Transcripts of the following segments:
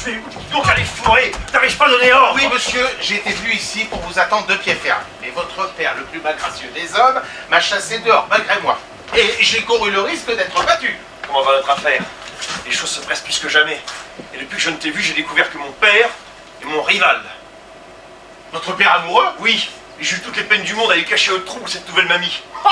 tuer. Donc allez fourrer, t'arrives pas à donner ordre. Oui, monsieur, j'ai été venu ici pour vous attendre de pied ferme. Mais votre père, le plus malgracieux des hommes, m'a chassé dehors, malgré moi. Et j'ai couru le risque d'être battu. Comment va notre affaire? Les choses se pressent plus que jamais. Et depuis que je ne t'ai vu, j'ai découvert que mon père est mon rival. Votre père amoureux? Oui, et j'ai eu toutes les peines du monde à aller cacher au trou cette nouvelle mamie. Oh!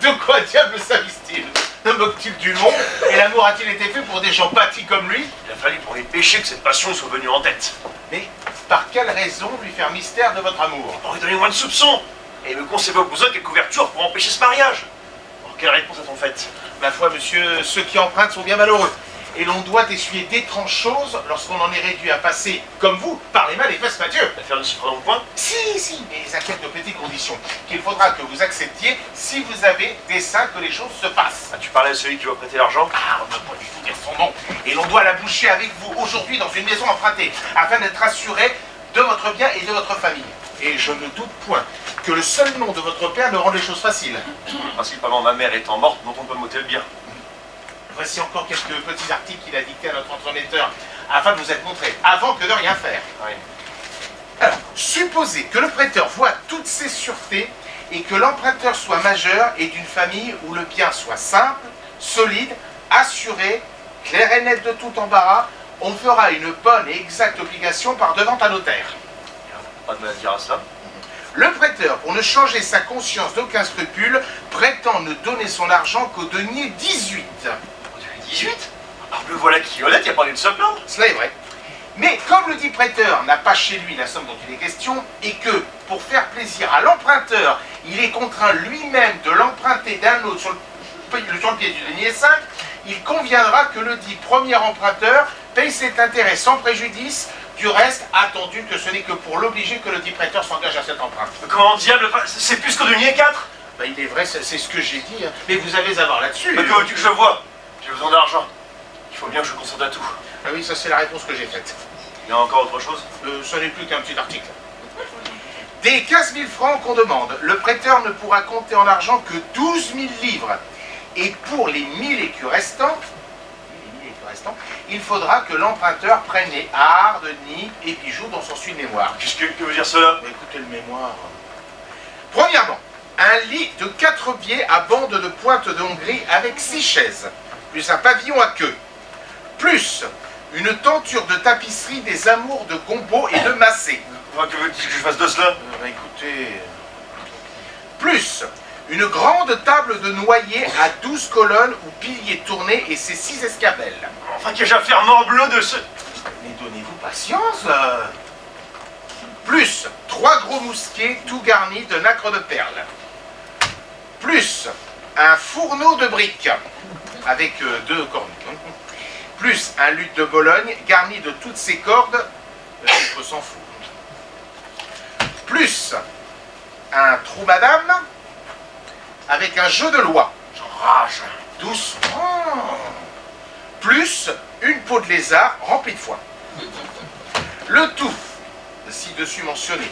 De quoi diable s'avise-t-il? Ne moque-t-il du monde? Et l'amour a-t-il été fait pour des gens bâtis comme lui? Il a fallu pour les péchés que cette passion soit venue en tête. Mais par quelle raison lui faire mystère de votre amour? Oh, donnez-moi de soupçons. Et me concevez au besoin quelle couverture pour empêcher ce mariage. Alors, quelle réponse a-t-on faite? Ma foi, monsieur, ceux qui empruntent sont bien malheureux. Et l'on doit essuyer d'étranges choses lorsqu'on en est réduit à passer, comme vous, par les mains des fesses Mathieu. L'affaire ne se fera donc point? Si, mais à quelques petites conditions qu'il faudra que vous acceptiez si vous avez dessein que les choses se passent. Ah, tu parlais à celui qui va prêter l'argent? Ah, on ne peut pas du tout dire son nom. Et l'on doit la boucher avec vous aujourd'hui dans une maison empruntée, afin d'être assuré de votre bien et de votre famille. Et je ne doute point que le seul nom de votre père ne rende les choses faciles. Principalement ma mère étant morte, dont on peut m'ôter le bien. Voici encore quelques petits articles qu'il a dictés à notre entremetteur, afin de vous être montrés, avant que de rien faire. Oui. Alors, supposez que le prêteur voit toutes ces sûretés et que l'emprunteur soit majeur et d'une famille où le bien soit simple, solide, assuré, clair et net de tout embarras, on fera une bonne et exacte obligation par devant un notaire. Pas de mal à dire à cela. Le prêteur, pour ne changer sa conscience d'aucun scrupule, prétend ne donner son argent qu'au denier 18. 18? Ah, le voilà qui est honnête, il n'y a pas lieu de se plaindre. Cela est vrai. Mais comme le dit prêteur n'a pas chez lui la somme dont il est question, et que, pour faire plaisir à l'emprunteur, il est contraint lui-même de l'emprunter d'un autre sur le pied du denier 5, il conviendra que le dit premier emprunteur paye cet intérêt sans préjudice. Du reste, attendu que ce n'est que pour l'obliger que le dit prêteur s'engage à cette empreinte. Comment diable? C'est plus qu'au denier 4? Ben, il est vrai, c'est ce que j'ai dit, hein. Mais vous avez à voir là-dessus. Mais que veux-tu que je vois? J'ai besoin d'argent. Il faut bien que je consente à tout. Ah oui, ça c'est la réponse que j'ai faite. Il y a encore autre chose? Ce n'est plus qu'un petit article. Des 15 000 francs qu'on demande, le prêteur ne pourra compter en argent que 12 000 livres. Et pour les 1000 écus restants, il faudra que l'emprunteur prenne les hardes, nids et bijoux dont s'en suit le mémoire. Qu'est-ce que veut dire cela? Écoutez le mémoire. Premièrement, un lit de 4 pieds à bande de pointe de Hongrie avec 6 chaises, plus un pavillon à queue, plus une tenture de tapisserie des amours de Gombeau et de Massé. Enfin, que veux-tu que je fasse de cela? Écoutez... Plus une grande table de noyer à 12 colonnes ou piliers tournés et ses 6 escabelles. Enfin, qu'ai-je à faire morbleu de ce... Mais donnez-vous patience. Plus 3 gros mousquets tout garnis de nacre de perles. Plus un fourneau de briques avec 2 cornes. Plus un luth de Bologne garni de toutes ses cordes. On peut s'en foutre. Plus un trou madame avec un jeu de loi. J'enrage. Doucement. Plus une peau de lézard remplie de foin. Le tout, ci-dessus mentionné,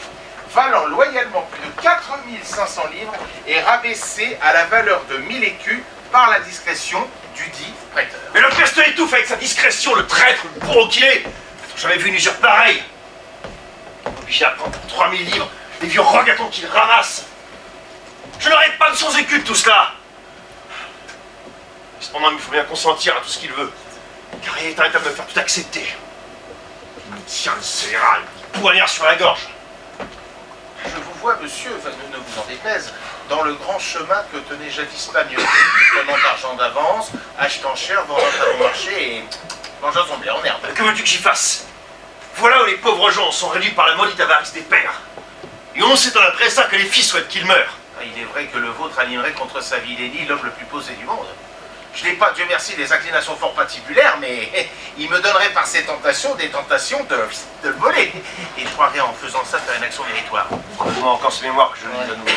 valant loyalement plus de 4500 livres et rabaissé à la valeur de 1000 écus par la discrétion du dit prêteur. Mais le peste étouffe avec sa discrétion, le traître, le bourreau qu'il est. J'ai jamais vu une usure pareille. Obligé à prendre pour 3000 livres les vieux rogatons qu'il ramasse. Je n'aurai pas de sans écus de tout cela. Cependant, il me faut bien consentir à tout ce qu'il veut, car il est en état de me faire tout accepter. Il me tient le scélérat, il poignard sur la gorge. Je vous vois, monsieur, enfin, ne vous en déplaise, dans le grand chemin que tenait jadis Pagnol, prenant d'argent d'avance, achetant cher, vendant à bon marché et mangeant son blé en herbe. Que veux-tu que j'y fasse? Voilà où les pauvres gens sont réduits par la maudite avarice des pères. Et on s'étonne après ça que les fils souhaitent qu'ils meurent. Il est vrai que le vôtre animerait contre sa vilainie l'homme le plus posé du monde. Je n'ai pas, Dieu merci, des inclinations fort patibulaires, mais il me donnerait par ses tentations des tentations de le voler. Et je croirais en faisant ça faire une action méritoire. Heureusement encore ce mémoire que je lis à nouveau.